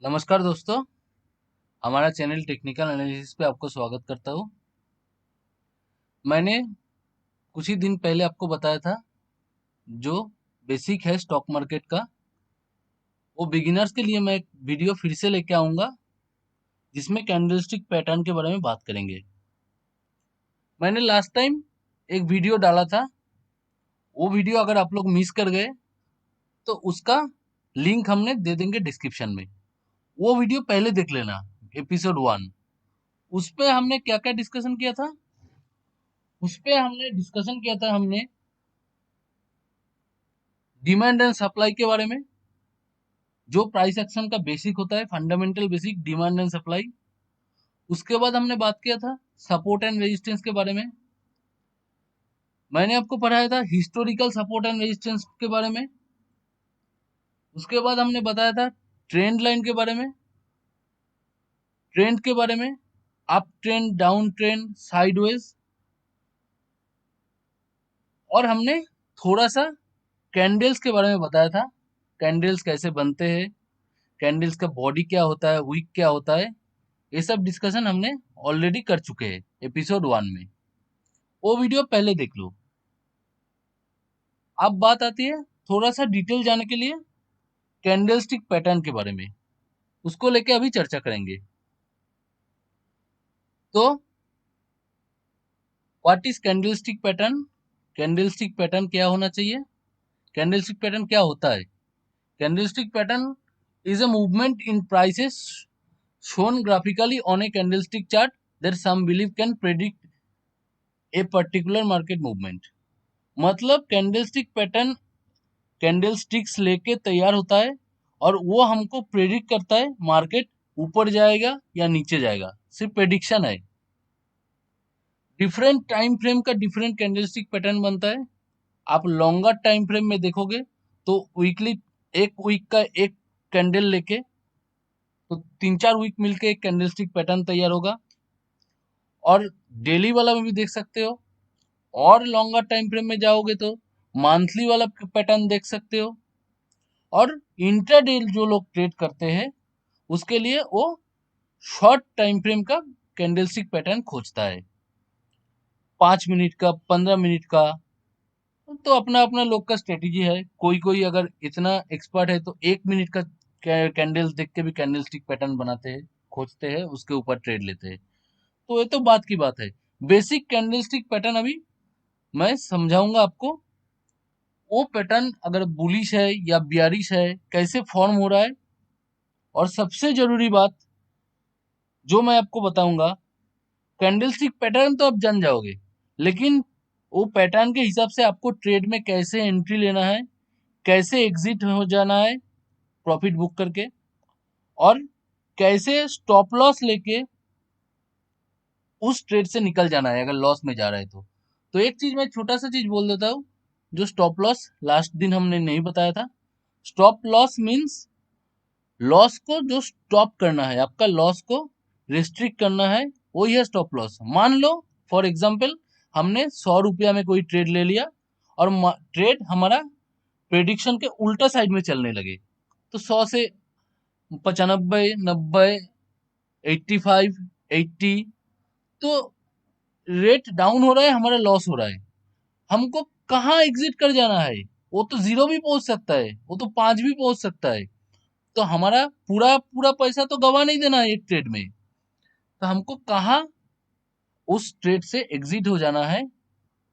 नमस्कार दोस्तों, हमारा चैनल टेक्निकल एनालिसिस पे आपको स्वागत करता हूँ। मैंने कुछ ही दिन पहले आपको बताया था जो बेसिक है स्टॉक मार्केट का, वो बिगिनर्स के लिए मैं एक वीडियो फिर से लेके आऊँगा जिसमें कैंडलस्टिक पैटर्न के बारे में बात करेंगे। मैंने लास्ट टाइम एक वीडियो डाला था, वो वीडियो अगर आप लोग मिस कर गए तो उसका लिंक हमने दे देंगे डिस्क्रिप्शन में। वो वीडियो पहले देख लेना, एपिसोड 1। उस पे हमने क्या-क्या डिस्कशन किया था? उस पे हमने डिस्कशन किया था हमने डिमांड एंड सप्लाई के बारे में, जो प्राइस एक्शन का बेसिक होता है, fundamental basic demand and supply. उसके बाद हमने बात किया था सपोर्ट एंड रेजिस्टेंस के बारे में। मैंने आपको पढ़ाया था हिस्टोरिकल सपोर्ट एंड रेजिस्टेंस के बारे में। उसके बाद हमने बताया था ट्रेंड लाइन के बारे में, ट्रेंड के बारे में, up trend, down trend, sideways. और हमने थोड़ा सा कैंडल्स के बारे में बताया था, कैंडल्स कैसे बनते हैं, कैंडल्स का बॉडी क्या होता है, विक क्या होता है। ये सब डिस्कशन हमने ऑलरेडी कर चुके हैं एपिसोड 1 में। वो वीडियो पहले देख लो। अब बात आती है थोड़ा सा डिटेल जाने के लिए कैंडलस्टिक पैटर्न के बारे में, उसको लेके अभी चर्चा करेंगे। तो what is candlestick pattern? Candlestick pattern क्या होना चाहिए? कैंडलस्टिक पैटर्न क्या होता है? Candlestick pattern is a movement in prices shown graphically on a candlestick chart that some believe can predict a particular market movement। मतलब कैंडलस्टिक पैटर्न कैंडलस्टिक्स लेके तैयार होता है और वो हमको प्रेडिक्ट करता है मार्केट ऊपर जाएगा या नीचे जाएगा, सिर्फ प्रेडिक्शन है। डिफरेंट टाइम फ्रेम का डिफरेंट कैंडलस्टिक पैटर्न बनता है। आप लॉन्गर टाइम फ्रेम में देखोगे तो वीकली, एक वीक का एक कैंडल लेके तो 3-4 वीक मिलके एक कैंडलस्टिक पैटर्न तैयार होगा। और डेली वाला में भी देख सकते हो, और लॉन्गर टाइम फ्रेम में जाओगे तो मंथली वाला पैटर्न देख सकते हो। और इंट्राडे जो लोग ट्रेड करते हैं उसके लिए वो शॉर्ट टाइम फ्रेम का कैंडलस्टिक पैटर्न खोजता है, 5 मिनट का, 15 मिनट का। तो अपना अपना लोग का स्ट्रेटेजी है। कोई कोई अगर इतना एक्सपर्ट है तो 1 मिनट का कैंडल देख के भी कैंडलस्टिक पैटर्न बनाते हैं, खोजते हैं, उसके ऊपर ट्रेड लेते हैं। तो ये तो बात की बात है। बेसिक कैंडलस्टिक पैटर्न अभी मैं समझाऊंगा आपको। वो पैटर्न अगर बुलिश है या बियरिश है, कैसे फॉर्म हो रहा है। और सबसे जरूरी बात जो मैं आपको बताऊंगा, कैंडलस्टिक पैटर्न तो आप जान जाओगे, लेकिन वो पैटर्न के हिसाब से आपको ट्रेड में कैसे एंट्री लेना है, कैसे एग्जिट हो जाना है प्रॉफिट बुक करके, और कैसे स्टॉप लॉस लेके उस ट्रेड से निकल जाना है अगर लॉस में जा रहा है तो एक चीज मैं छोटा सा चीज बोल देता हूँ, जो स्टॉप लॉस लास्ट दिन हमने नहीं बताया था। स्टॉप लॉस मीन्स लॉस को जो स्टॉप करना है, आपका लॉस को रिस्ट्रिक्ट करना है, वही है स्टॉप लॉस। मान लो फॉर एग्जाम्पल हमने 100 रुपया में कोई ट्रेड ले लिया और ट्रेड हमारा प्रेडिक्शन के उल्टा साइड में चलने लगे, तो 100 से 95, 90, 85, 80, तो रेट डाउन हो रहा है, हमारा लॉस हो रहा है। हमको कहाँ एग्जिट कर जाना है? वो तो जीरो भी पहुंच सकता है, वो तो 5 भी पहुंच सकता है। तो हमारा पूरा पूरा पैसा तो गवा नहीं देना है एक ट्रेड में। तो हमको कहाँ उस ट्रेड से एग्जिट हो जाना है,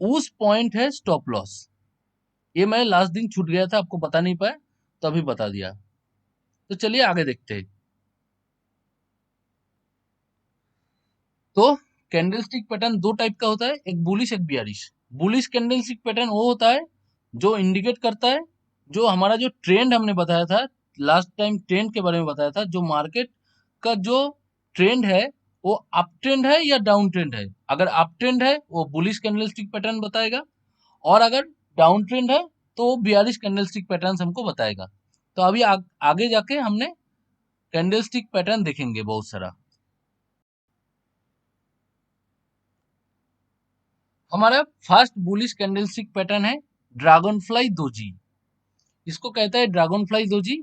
उस पॉइंट है स्टॉप लॉस। ये मैं लास्ट दिन छूट गया था, आपको बता नहीं पाया, तो अभी बता दिया। तो चलिए आगे देखते हैं। तो कैंडलस्टिक पैटर्न दो टाइप का होता है, एक बुलिश एक बियरिश। बुलिश कैंडलस्टिक पैटर्न वो होता है जो इंडिकेट करता है, जो हमारा जो ट्रेंड हमने बताया था, लास्ट टाइम ट्रेंड के बारे में बताया था, जो मार्केट का जो ट्रेंड है वो अप ट्रेंड है या डाउन ट्रेंड है। अगर अप ट्रेंड है वो बुलिश कैंडलस्टिक पैटर्न बताएगा, और अगर डाउन ट्रेंड है तो वो बियरिश कैंडलस्टिक पैटर्न हमको बताएगा। तो अभी आगे जाके हमने कैंडलस्टिक पैटर्न देखेंगे बहुत सारा। हमारा फर्स्ट बुलिश कैंडलस्टिक पैटर्न है ड्रैगन फ्लाई दोजी। इसको कहता है ड्रैगन फ्लाई दोजी।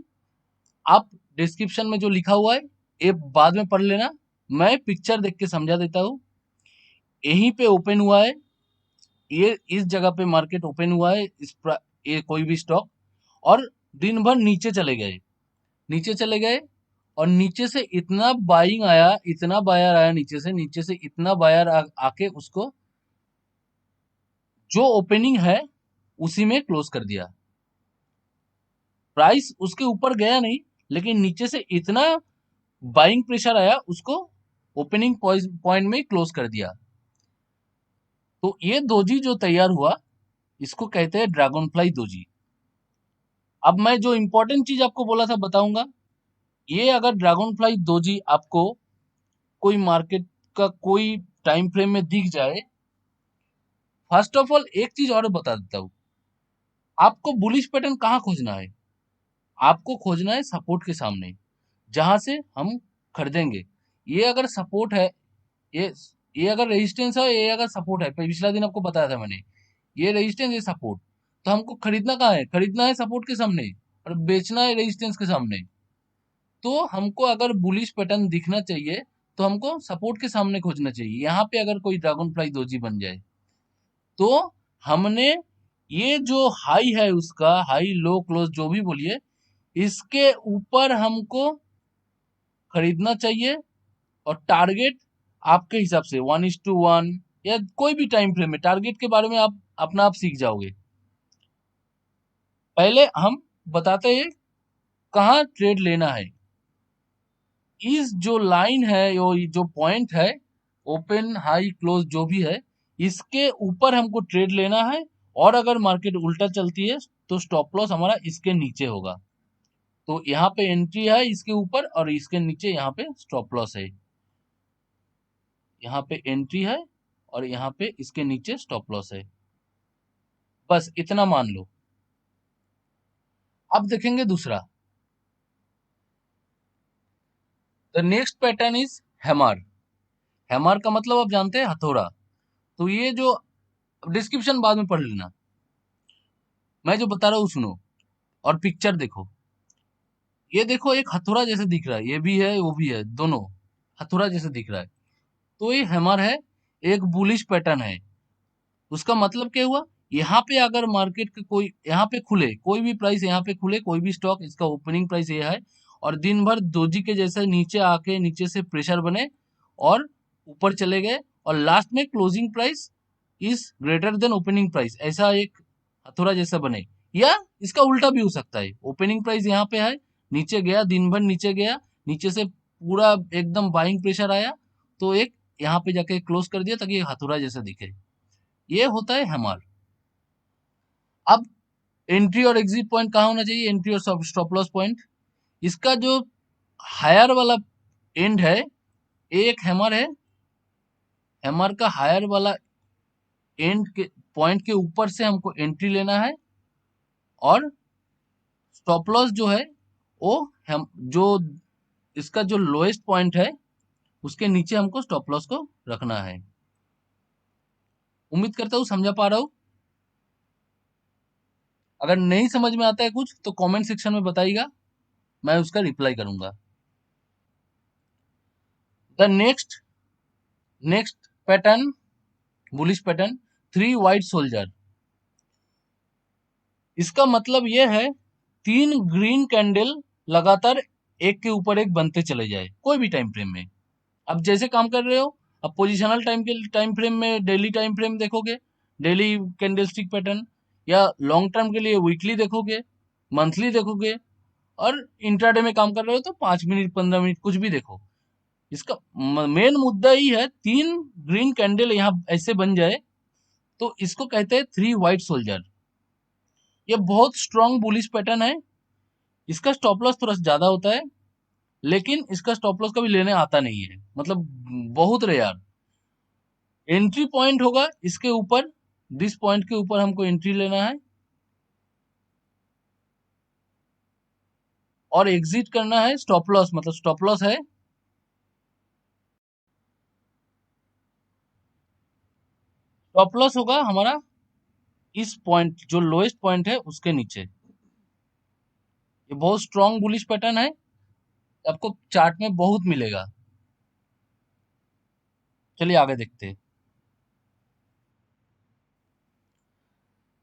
आप डिस्क्रिप्शन में जो लिखा हुआ है ये बाद में पढ़ लेना, मैं पिक्चर देख के समझा देता हूँ। यहीं पे ओपन हुआ है, ये इस जगह पे मार्केट ओपन हुआ है, ये कोई भी स्टॉक, और दिन भर नीचे चले गए, नीचे चले गए, और नीचे से इतना बाइंग आया, इतना बायर आया नीचे से इतना बायर आके उसको जो ओपनिंग है उसी में क्लोज कर दिया। प्राइस उसके ऊपर गया नहीं, लेकिन नीचे से इतना बाइंग प्रेशर आया, उसको ओपनिंग पॉइंट में क्लोज कर दिया। तो ये दोजी जो तैयार हुआ, इसको कहते हैं ड्रैगन फ्लाई दोजी। अब मैं जो इंपॉर्टेंट चीज आपको बोला था बताऊंगा। ये अगर ड्रैगन फ्लाई दोजी आपको कोई मार्केट का कोई टाइम फ्रेम में दिख जाए, फर्स्ट ऑफ ऑल एक चीज और बता देता हूँ, आपको बुलिश पैटर्न कहाँ खोजना है? आपको खोजना है सपोर्ट के सामने, जहां से हम खरीदेंगे। ये अगर सपोर्ट है, ये ये अगर रेजिस्टेंस है, ये अगर सपोर्ट है, पिछला दिन आपको बताया था मैंने, ये रेजिस्टेंस, ये सपोर्ट, तो हमको खरीदना कहाँ है? खरीदना है सपोर्ट के सामने, और बेचना है रेजिस्टेंस के सामने। तो हमको अगर बुलिश पैटर्न दिखना चाहिए, तो हमको सपोर्ट के सामने खोजना चाहिए। यहाँ पे अगर कोई ड्रैगन फ्लाई दोजी बन जाए, तो हमने ये जो हाई है उसका, हाई लो क्लोज जो भी बोलिए, इसके ऊपर हमको खरीदना चाहिए। और टारगेट आपके हिसाब से 1:1 या कोई भी टाइम फ्रेम में टारगेट के बारे में आप अपना आप सीख जाओगे। पहले हम बताते हैं कहाँ ट्रेड लेना है। इस जो लाइन है, जो पॉइंट है, ओपन हाई क्लोज जो भी है, इसके ऊपर हमको ट्रेड लेना है। और अगर मार्केट उल्टा चलती है तो स्टॉप लॉस हमारा इसके नीचे होगा। तो यहाँ पे एंट्री है इसके ऊपर, और इसके नीचे यहाँ पे स्टॉप लॉस है। यहाँ पे एंट्री है और यहाँ पे इसके नीचे स्टॉप लॉस है। बस इतना मान लो। अब देखेंगे दूसरा, the next pattern is hammer. Hammer का मतलब आप जानते हैं, हथौड़ा। तो ये जो, डिस्क्रिप्शन बाद में पढ़ लेना, मैं जो बता रहा हूँ सुनो, और पिक्चर देखो। ये देखो एक हथौड़ा जैसे दिख रहा है, ये भी है वो भी है, दोनों हथौड़ा जैसे दिख रहा है। तो ये हैमर है, एक बुलिश पैटर्न है। उसका मतलब क्या हुआ? यहाँ पे अगर मार्केट के कोई, यहाँ पे खुले कोई भी प्राइस, यहाँ पे खुले कोई भी स्टॉक, इसका ओपनिंग प्राइस ये है, और दिन भर दोजी के जैसे नीचे आके नीचे से प्रेशर बने और ऊपर चले गए, और लास्ट में closing price is greater than opening price, ऐसा एक हथौड़ा जैसा बने। या इसका उल्टा भी हो सकता है, ओपनिंग प्राइस यहाँ पे है, नीचे गया, दिन भर नीचे गया, नीचे से पूरा एकदम बाइंग प्रेशर आया, तो एक यहाँ पे जाके क्लोज कर दिया ताकि हथौड़ा जैसा दिखे। ये होता है हैमर। अब एंट्री और एग्जिट पॉइंट कहाँ होना चाहिए? एंट्री और स्टॉप लॉस पॉइंट। इसका जो हायर वाला एंड है, एक हैमर है, हैमर का हायर वाला एंड के पॉइंट के ऊपर से हमको एंट्री लेना है, और स्टॉप लॉस जो है वो हम जो इसका जो लोएस्ट पॉइंट है उसके नीचे हमको स्टॉप लॉस को रखना है। उम्मीद करता हूँ समझा पा रहा हूँ। अगर नहीं समझ में आता है कुछ तो कमेंट सेक्शन में बताइएगा, मैं उसका रिप्लाई करूंगा। The next pattern, bullish pattern, 3 white soldier. इसका मतलब यह है, 3 ग्रीन कैंडल लगातार एक के ऊपर एक बनते चले जाए कोई भी टाइम फ्रेम में। अब जैसे काम कर रहे हो, अब पोजिशनल टाइम फ्रेम में डेली टाइम फ्रेम देखोगे, डेली कैंडलस्टिक पैटर्न, या लॉन्ग टर्म के लिए वीकली देखोगे, मंथली देखोगे, और इंट्राडे में काम कर रहे हो तो 5 मिनट 15 मिनट कुछ भी देखो। इसका मेन मुद्दा ही है, 3 ग्रीन कैंडल यहाँ ऐसे बन जाए, तो इसको कहते हैं 3 वाइट सोल्जर। ये बहुत स्ट्रॉन्ग बुलिश पैटर्न है। इसका स्टॉप लॉस थोड़ा ज्यादा होता है, लेकिन इसका स्टॉप लॉस कभी लेने आता नहीं है, मतलब बहुत रेयर। एंट्री पॉइंट होगा इसके ऊपर, दिस पॉइंट के ऊपर हमको एंट्री लेना है, और एग्जिट करना है स्टॉप लॉस, मतलब स्टॉप लॉस है स्टॉप लॉस होगा हमारा इस पॉइंट, जो लोएस्ट पॉइंट है उसके नीचे। ये बहुत स्ट्रॉन्ग बुलिश पैटर्न है। आपको चार्ट में बहुत मिलेगा। चलिए आगे देखते हैं।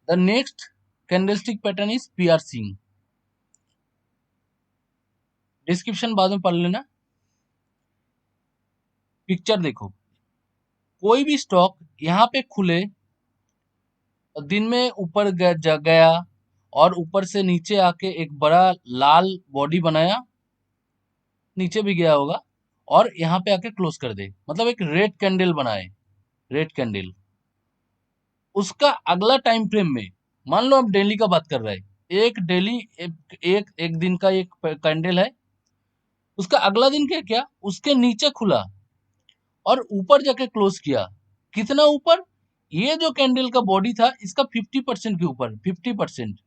The next candlestick pattern is piercing. Description बाद में पढ़ लेना। पिक्चर देखो, कोई भी स्टॉक यहाँ पे खुले और दिन में ऊपर गया और ऊपर से नीचे आके एक बड़ा लाल बॉडी बनाया, नीचे भी गया होगा और यहाँ पे आके क्लोज कर दे, मतलब एक रेड कैंडल बनाए, रेड कैंडल। उसका अगला टाइम फ्रेम में, मान लो हम डेली का बात कर रहे हैं, एक डेली एक दिन का एक कैंडल है, उसका अगला दिन क्या किया, उसके नीचे खुला और ऊपर जाके क्लोज किया। कितना ऊपर? ये जो कैंडल का बॉडी था इसका 50% के ऊपर, 50%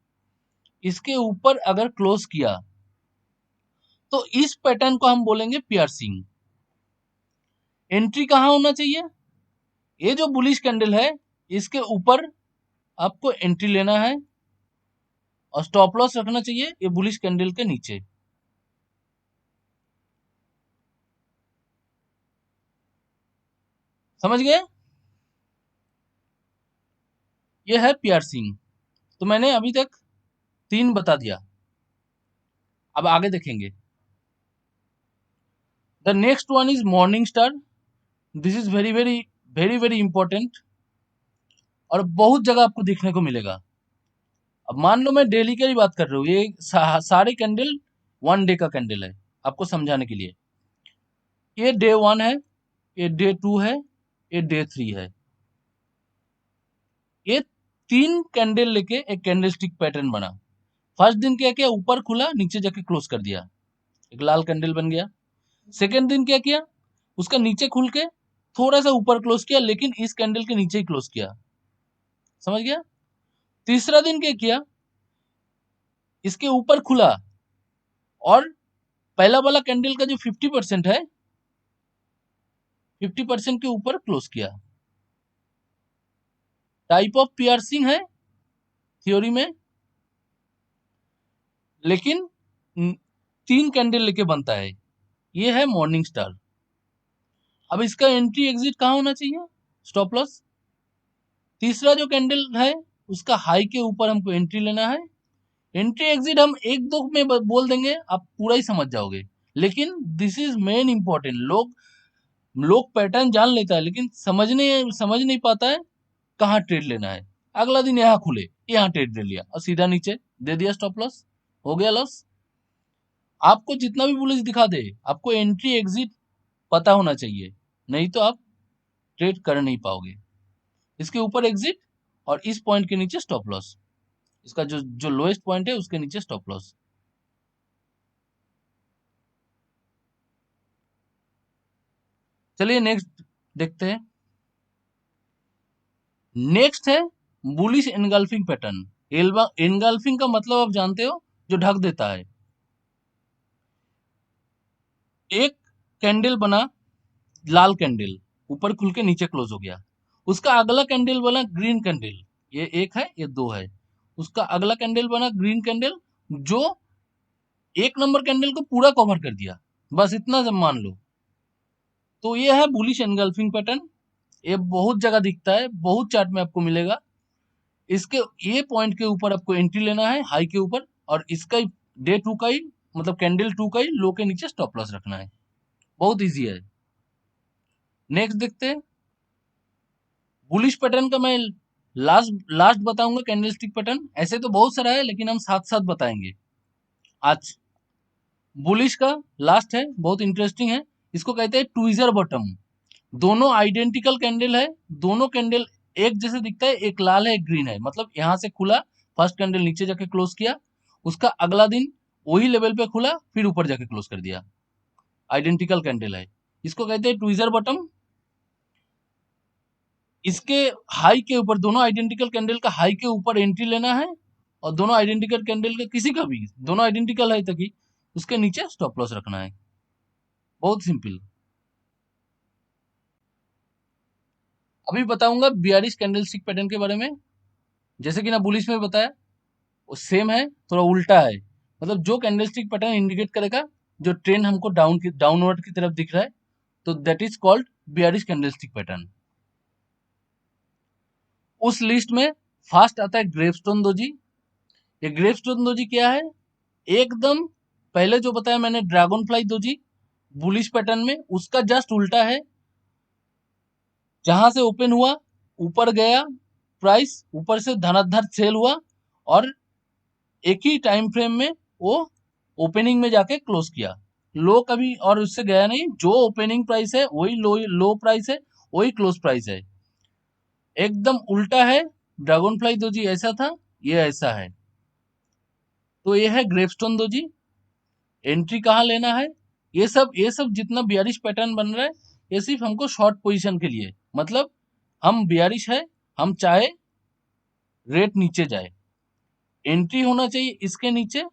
इसके ऊपर अगर क्लोज किया तो इस पैटर्न को हम बोलेंगे पियर्सिंग। एंट्री कहां होना चाहिए? ये जो बुलिश कैंडल है इसके ऊपर आपको एंट्री लेना है और स्टॉप लॉस रखना चाहिए ये बुलिश कैंडल के नीचे। समझ गए? ये है पियर्सिंग। तो मैंने अभी तक 3 बता दिया, अब आगे देखेंगे। The next one is morning star. This is very very very very important और बहुत जगह आपको देखने को मिलेगा। अब मान लो मैं डेली की बात कर रहा हूँ, ये सारे कैंडल 1 डे का कैंडल है, आपको समझाने के लिए। ये डे 1 है, ये डे 2 है, ये डे 3 है। ये 3 कैंडल लेके एक कैंडलस्टिक पैटर्न बना। फर्स्ट दिन क्या किया, ऊपर खुला नीचे जाके क्लोज कर दिया, एक लाल कैंडल बन गया। सेकेंड दिन क्या किया, उसका नीचे खुल के थोड़ा सा ऊपर क्लोज किया, लेकिन इस कैंडल के नीचे ही क्लोज किया। समझ गया? तीसरा दिन क्या किया, इसके ऊपर खुला और पहला वाला कैंडल का जो 50% है, 50% के ऊपर क्लोज किया। टाइप ऑफ पियर्सिंग है थ्योरी में, लेकिन 3 कैंडल लेके बनता है। ये है मॉर्निंग स्टार। अब इसका एंट्री एग्जिट कहाँ होना चाहिए? Stop loss. तीसरा जो कैंडल है उसका हाई के ऊपर हमको एंट्री लेना है। एंट्री एग्जिट हम एक दो में बोल देंगे, आप पूरा ही समझ जाओगे, लेकिन दिस इज मेन इंपॉर्टेंट। लोग लोग पैटर्न जान लेता है लेकिन समझ नहीं पाता है कहाँ ट्रेड लेना है। अगला दिन यहाँ खुले, यहाँ ट्रेड ले लिया और सीधा नीचे दे दिया स्टॉप लॉस, हो गया लॉस। आपको जितना भी बुलिश दिखा दे, आपको एंट्री एग्जिट पता होना चाहिए, नहीं तो आप ट्रेड कर नहीं पाओगे। इसके ऊपर एग्जिट और इस पॉइंट के नीचे स्टॉप लॉस, इसका जो लोएस्ट पॉइंट है उसके नीचे स्टॉप लॉस। चलिए नेक्स्ट देखते हैं। नेक्स्ट है बुलिश एनगल्फिंग पैटर्न। एनगल्फिंग का मतलब आप जानते हो, जो ढक देता है। एक कैंडल बना, लाल कैंडल, ऊपर खुल के नीचे क्लोज हो गया। उसका अगला कैंडल बना ग्रीन कैंडल, ये एक है ये दो है। उसका अगला कैंडल बना ग्रीन कैंडल, जो एक नंबर कैंडल को पूरा कवर कर दिया। बस इतना जब मान लो, तो ये है बुलिश एनगल्फिंग पैटर्न। ये बहुत जगह दिखता है, बहुत चार्ट में आपको मिलेगा। इसके ये पॉइंट के ऊपर आपको एंट्री लेना है, हाई के ऊपर, और इसका डे 2 का ही, मतलब कैंडल 2 का ही लो के नीचे स्टॉप लॉस रखना है। बहुत इजी है। नेक्स्ट देखते हैं। बुलिश पैटर्न का मैं लास्ट लास्ट बताऊंगा कैंडलस्टिक पैटर्न। ऐसे तो बहुत सारा है लेकिन हम साथ साथ बताएंगे आज। बुलिश का लास्ट है, बहुत इंटरेस्टिंग है। इसको कहते हैं ट्विजर बॉटम। दोनों आइडेंटिकल कैंडल है, दोनों कैंडल एक जैसे दिखता है, एक लाल है एक ग्रीन है, मतलब यहां से खुला, फर्स्ट कैंडल नीचे जाके क्लोज किया, उसका अगला दिन वही लेवल पे खुला, फिर ऊपर जाके क्लोज कर दिया। आइडेंटिकल कैंडल है, इसको कहते हैं ट्विजर बॉटम। इसके हाई के ऊपर, दोनों आइडेंटिकल कैंडल का हाई के ऊपर एंट्री लेना है, और दोनों आइडेंटिकल कैंडल का, किसी का भी, दोनों आइडेंटिकल है तभी, उसके नीचे स्टॉप लॉस रखना है। बहुत सिंपल। अभी बताऊंगा बियरिश कैंडलस्टिक पैटर्न के बारे में। जैसे कि ना बुलिश में बताया, वो सेम है, थोड़ा उल्टा है। मतलब जो कैंडलस्टिक पैटर्न इंडिकेट करेगा जो ट्रेंड हमको डाउनवर्ड की तरफ दिख रहा है, तो that is called bearish candlestick pattern. उस लिस्ट में फर्स्ट आता है ग्रेवस्टोन दोजी। ये ग्रेवस्टोन दोजी क्या है? एकदम पहले जो बताया मैंने dragon fly doji bullish pattern में, उसका जस्ट उल्टा है। जहां से ओपन हुआ ऊपर गया, प्राइस ऊपर से धनाधर सेल हुआ और एक ही टाइम फ्रेम में वो ओपनिंग में जाके क्लोज किया। लो कभी और उससे गया नहीं, जो ओपनिंग प्राइस है वही लो प्राइस है, वही क्लोज प्राइस है। एकदम उल्टा है। ड्रैगन फ्लाई दोजी ऐसा था, ये ऐसा है। तो ये है ग्रेवस्टोन दोजी। एंट्री कहाँ लेना है? ये सब जितना बियरिश पैटर्न बन रहा है, ये सिर्फ हमको शॉर्ट पोजीशन के लिए, मतलब हम बियरिश है, हम चाहे रेट नीचे जाए, एंट्री होना चाहिए इसके नीचे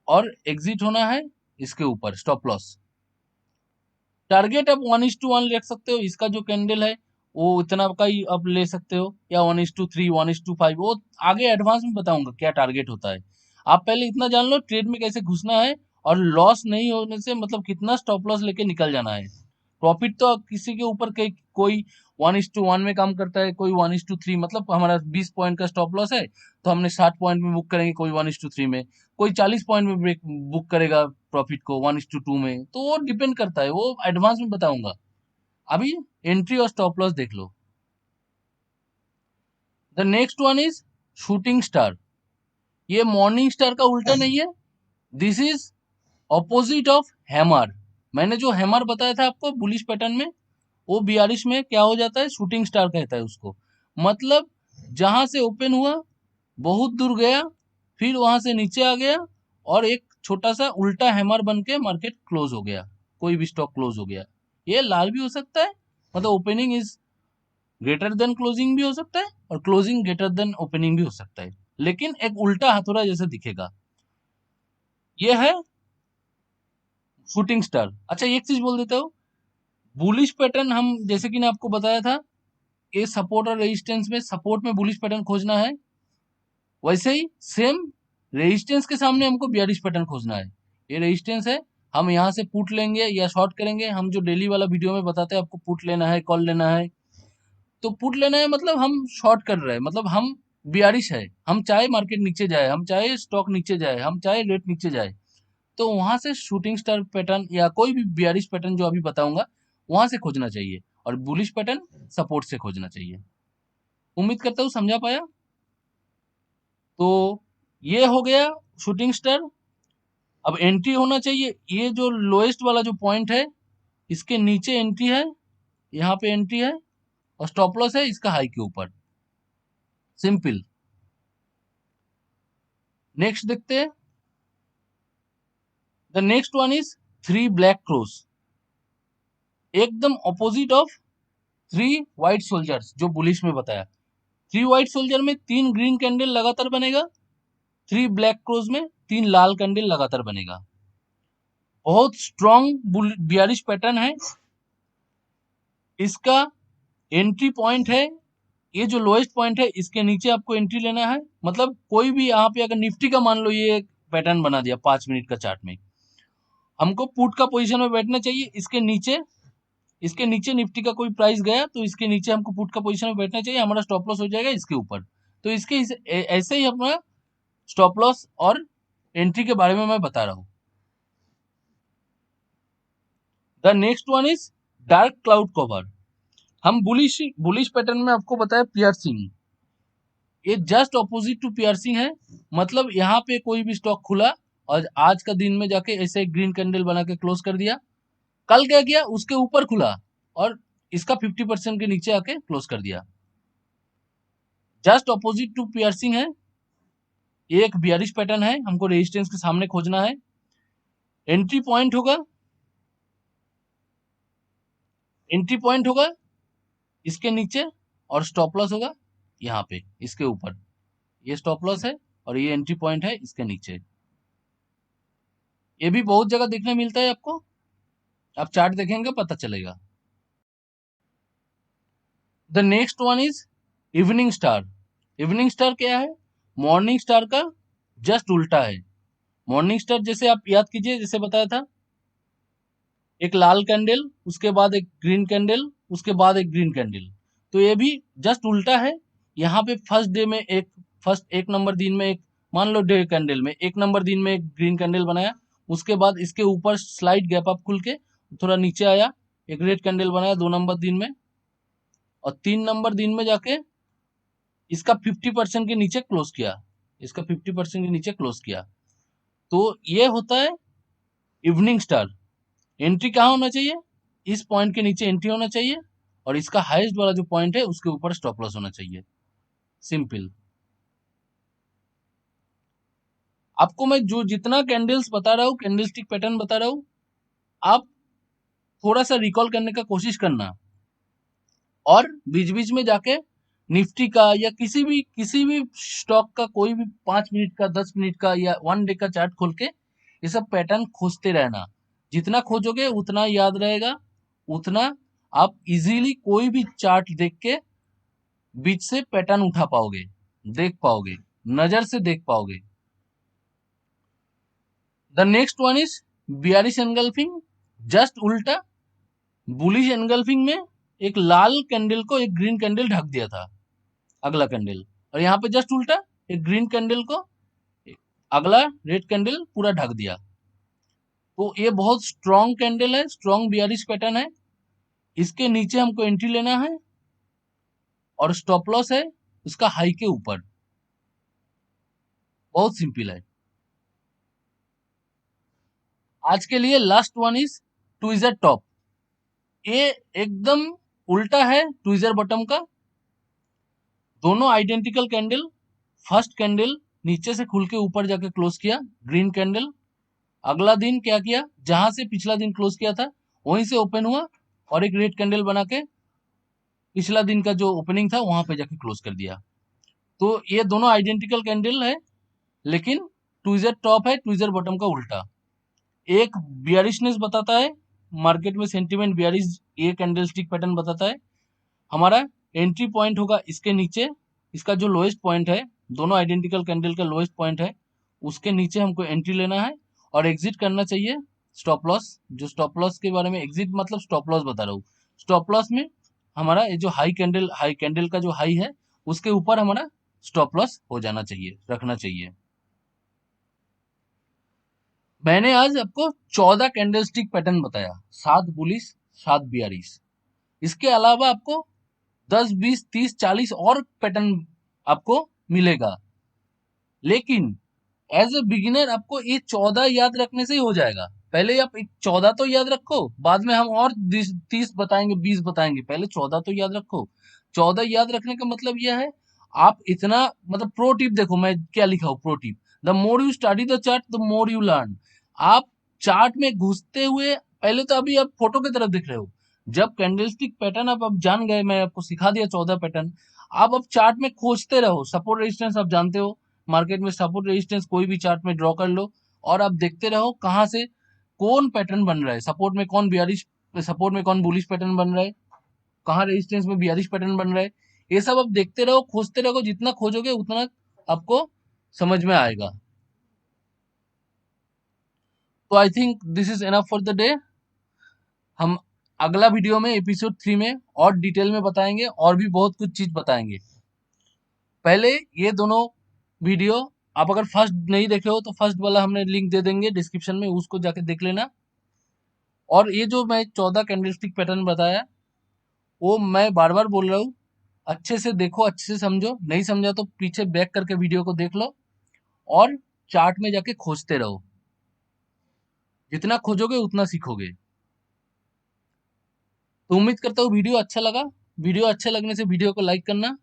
और एग्जिट होना है इसके ऊपर, स्टॉप लॉस। टारगेट आप 1:1 ले सकते हो, इसका जो कैंडल है वो इतना का ही आप ले सकते हो, या 1:3, 1:5, वो आगे एडवांस में बताऊंगा क्या टारगेट होता है। आप पहले इतना जान लो ट्रेड में कैसे घुसना है, और लॉस नहीं होने से मतलब कितना स्टॉप लॉस लेके निकल जाना है। प्रॉफिट तो किसी के ऊपर कोई 1:1 में काम करता है, कोई 1:3, मतलब हमारा 20 पॉइंट का स्टॉप लॉस है तो हमने 60 पॉइंट में बुक करेंगे, कोई 1:3 में, कोई 40 पॉइंट में बुक करेगा प्रॉफिट को 1:2 में। तो वो डिपेंड करता है, वो एडवांस में बताऊंगा। अभी एंट्री और स्टॉप लॉस देख लो। The next one is shooting star. ये मॉर्निंग स्टार का उल्टा नहीं है, this is opposite of hammer. मैंने जो हैमर बताया था आपको बुलिश पैटर्न में, वो 42 में क्या हो जाता है, शूटिंग स्टार कहता है उसको। मतलब जहां से ओपन हुआ बहुत दूर गया, फिर वहां से नीचे आ गया और एक छोटा सा उल्टा हैमर बन के मार्केट क्लोज हो गया, कोई भी स्टॉक क्लोज हो गया। ये लाल भी हो सकता है, मतलब opening is greater than closing भी हो सकता है और क्लोजिंग ग्रेटर देन ओपनिंग भी हो सकता है, लेकिन एक उल्टा हथौड़ा जैसे दिखेगा। ये है शूटिंग स्टार। अच्छा एक चीज बोल देता हूँ, बुलिश पैटर्न हम जैसे कि ने आपको बताया था, ये सपोर्ट और रेजिस्टेंस में, सपोर्ट में बुलिश पैटर्न खोजना है, वैसे ही सेम रेजिस्टेंस के सामने हमको बियरिश पैटर्न खोजना है। ये रेजिस्टेंस है, हम यहाँ से पुट लेंगे या शॉर्ट करेंगे। हम जो डेली वाला वीडियो में बताते हैं आपको पुट लेना है, कॉल लेना है, तो पुट लेना है मतलब हम शॉर्ट कर रहे हैं, मतलब हम बियरिश है, हम चाहे मार्केट नीचे जाए, हम चाहे स्टॉक नीचे जाए, हम चाहे रेट नीचे जाए, तो वहां से शूटिंग स्टार पैटर्न या कोई भी बियरिश पैटर्न जो अभी बताऊंगा वहां से खोजना चाहिए, और बुलिश पैटर्न सपोर्ट से खोजना चाहिए। उम्मीद करता हूँ समझा पाया। तो ये हो गया शूटिंग स्टार। अब एंट्री होना चाहिए, ये जो लोएस्ट वाला जो पॉइंट है इसके नीचे एंट्री है, यहाँ पे एंट्री है, और स्टॉप लॉस है इसका हाई के ऊपर। सिंपल। नेक्स्ट देखते हैं। The next one is 3 black cross, एकदम ऑपोजिट ऑफ 3 व्हाइट सोल्जर्स जो बुलिश में बताया। 3 व्हाइट सोल्जर में 3 ग्रीन कैंडल लगातार बनेगा, 3 ब्लैक क्रॉस में 3 लाल कैंडल लगातार बनेगा। बहुत स्ट्रॉन्ग बियरिश पैटर्न है। इसका एंट्री पॉइंट है, ये जो लोएस्ट पॉइंट है इसके नीचे आपको एंट्री लेना है। मतलब कोई भी यहाँ पे अगर निफ्टी का मान लो ये पैटर्न बना दिया 5 मिनट का चार्ट में, हमको पुट का पोजीशन में बैठना चाहिए इसके नीचे। इसके नीचे निफ्टी का कोई प्राइस गया तो इसके नीचे हमको पुट का पोजीशन में बैठना चाहिए, हमारा स्टॉप लॉस हो जाएगा इसके ऊपर। तो ऐसे ही अपना स्टॉप लॉस और एंट्री के बारे में मैं बता रहा हूँ। The next one is dark cloud cover. हम बुलिश पैटर्न में आपको बताया पियर्सिंग, ये जस्ट ऑपोजिट टू पियर्सिंग है। मतलब यहाँ पे कोई भी स्टॉक खुला और आज का दिन में जाके ऐसे ग्रीन कैंडल बना के क्लोज कर दिया, कल क्या किया उसके ऊपर खुला और इसका 50% के नीचे आके क्लोज कर दिया। जस्ट ऑपोजिट टू पियर्सिंग है, ये एक बियरिश पैटर्न है, हमको रेजिस्टेंस के सामने खोजना है। एंट्री पॉइंट होगा, एंट्री पॉइंट होगा इसके नीचे, और स्टॉप लॉस होगा यहाँ पे इसके ऊपर। ये स्टॉप लॉस है और ये एंट्री पॉइंट है इसके नीचे। ये भी बहुत जगह देखने मिलता है आपको, आप चार्ट देखेंगे पता चलेगा। The next one is evening star. Evening star क्या है? मॉर्निंग स्टार का जस्ट उल्टा है। मॉर्निंग स्टार जैसे आप याद कीजिए, जैसे बताया था, एक लाल कैंडल, उसके बाद एक ग्रीन कैंडल, उसके बाद एक ग्रीन कैंडल। तो ये भी जस्ट उल्टा है। यहाँ पे फर्स्ट एक नंबर दिन में एक, मान लो डे कैंडल में एक नंबर दिन में एक ग्रीन कैंडल बनाया, उसके बाद इसके ऊपर स्लाइड गैप अप खुल के थोड़ा नीचे आया, एक रेड कैंडल बनाया 2 नंबर दिन में, और 3 नंबर दिन में जाके इसका 50% के नीचे क्लोज किया, इसका 50% के नीचे क्लोज किया। तो ये होता है इवनिंग स्टार। एंट्री कहाँ होना चाहिए? इस पॉइंट के नीचे एंट्री होना चाहिए, और इसका हाईएस्ट वाला जो पॉइंट है उसके ऊपर स्टॉप लॉस होना चाहिए। सिंपल। आपको मैं जो जितना कैंडल्स बता रहा हूँ, कैंडलस्टिक पैटर्न बता रहा हूँ, आप थोड़ा सा रिकॉल करने का कोशिश करना, और बीच बीच में जाके निफ्टी का या किसी भी स्टॉक का कोई भी 5 मिनट का, 10 मिनट का या 1 डे का चार्ट खोल के ये सब पैटर्न खोजते रहना। जितना खोजोगे उतना याद रहेगा, उतना आप इजीली कोई भी चार्ट देख के बीच से पैटर्न उठा पाओगे, देख पाओगे, नजर से देख पाओगे। The next one is bearish engulfing, just उल्टा। बुलिश एनगल्फिंग में एक लाल कैंडल को एक ग्रीन कैंडल ढक दिया था, अगला कैंडल, और यहाँ पे जस्ट उल्टा एक ग्रीन कैंडल को अगला रेड कैंडल पूरा ढक दिया। तो ये बहुत स्ट्रॉन्ग कैंडल है, स्ट्रॉन्ग बियरिश पैटर्न है। इसके नीचे हमको एंट्री लेना है, और स्टॉप लॉस है उसका हाई के ऊपर। बहुत सिंपल है। आज के लिए last one is tweezer top. ये एकदम उल्टा है ट्विजर बॉटम का। दोनों आइडेंटिकल कैंडल, फर्स्ट कैंडल नीचे से खुल के ऊपर जाके क्लोज किया, ग्रीन कैंडल। अगला दिन क्या किया, जहां से पिछला दिन क्लोज किया था वहीं से ओपन हुआ, और एक रेड कैंडल बना के पिछला दिन का जो ओपनिंग था वहां पे जाके क्लोज कर दिया। तो ये दोनों आइडेंटिकल कैंडल है, लेकिन ट्विजर टॉप है ट्विजर बॉटम का उल्टा। एक बियरिशनेस बताता है, मार्केट में सेंटीमेंट बियरिश, ये कैंडलस्टिक पैटर्न बताता है। हमारा एंट्री पॉइंट होगा इसके नीचे, इसका जो लोएस्ट पॉइंट है, दोनों आइडेंटिकल कैंडल का लोएस्ट पॉइंट है, उसके नीचे हमको एंट्री लेना है, और एग्जिट करना चाहिए स्टॉप लॉस। जो स्टॉप लॉस के बारे में, एग्जिट मतलब स्टॉप लॉस बता रहा हूँ। स्टॉप लॉस में हमारा ये जो हाई कैंडल का जो हाई है उसके ऊपर हमारा स्टॉप लॉस हो जाना चाहिए, रखना चाहिए। मैंने आज आपको 14 कैंडलस्टिक पैटर्न बताया, 7 बुलिश 7 बियरिश। इसके अलावा आपको 10 20 30 40 और पैटर्न आपको मिलेगा, लेकिन एज ए बिगिनर आपको ये 14 याद रखने से ही हो जाएगा। पहले आप 14 तो याद रखो, बाद में हम और 30 बताएंगे, 20 बताएंगे, पहले 14 तो याद रखो। 14 याद रखने का मतलब यह है, आप इतना, मतलब प्रो टिप देखो मैं क्या लिखा हूँ, pro tip, the more you study the chart the more you learn. आप चार्ट में घुसते हुए, पहले तो अभी आप फोटो की तरफ देख रहे हो, जब कैंडलस्टिक पैटर्न आप जान गए, मैं आपको सिखा दिया 14 पैटर्न, आप अब चार्ट में खोजते रहो। सपोर्ट रेजिस्टेंस आप जानते हो, मार्केट में सपोर्ट रेजिस्टेंस कोई भी चार्ट में ड्रॉ कर लो, और आप देखते रहो कहाँ से कौन पैटर्न बन रहा है, सपोर्ट में कौन बियरिश, सपोर्ट में कौन बुलिश पैटर्न बन रहा है, कहाँ रेजिस्टेंस में बियरिश पैटर्न बन रहा है। ये सब आप देखते रहो, खोजते रहो, जितना खोजोगे उतना आपको समझ में आएगा। तो I think this is enough for the day. हम अगला वीडियो में एपिसोड 3 में और डिटेल में बताएंगे, और भी बहुत कुछ चीज बताएंगे। पहले ये दोनों वीडियो आप अगर फर्स्ट नहीं देखे हो तो फर्स्ट वाला हमने लिंक दे देंगे डिस्क्रिप्शन में, उसको जाके देख लेना। और ये जो मैं 14 कैंडलस्टिक पैटर्न बताया, वो मैं बार बार बोल रहा हूँ, अच्छे से देखो, अच्छे से समझो, नहीं समझा तो पीछे बैक करके वीडियो को देख लो, और चार्ट में जाके खोजते रहो। जितना खोजोगे उतना सीखोगे। तो उम्मीद करता हूँ वीडियो अच्छा लगा। वीडियो अच्छा लगने से वीडियो को लाइक करना,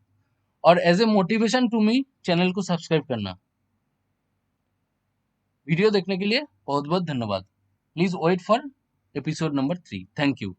और as a motivation to me channel को सब्सक्राइब करना। वीडियो देखने के लिए बहुत बहुत धन्यवाद। Please wait for episode number 3। Thank you.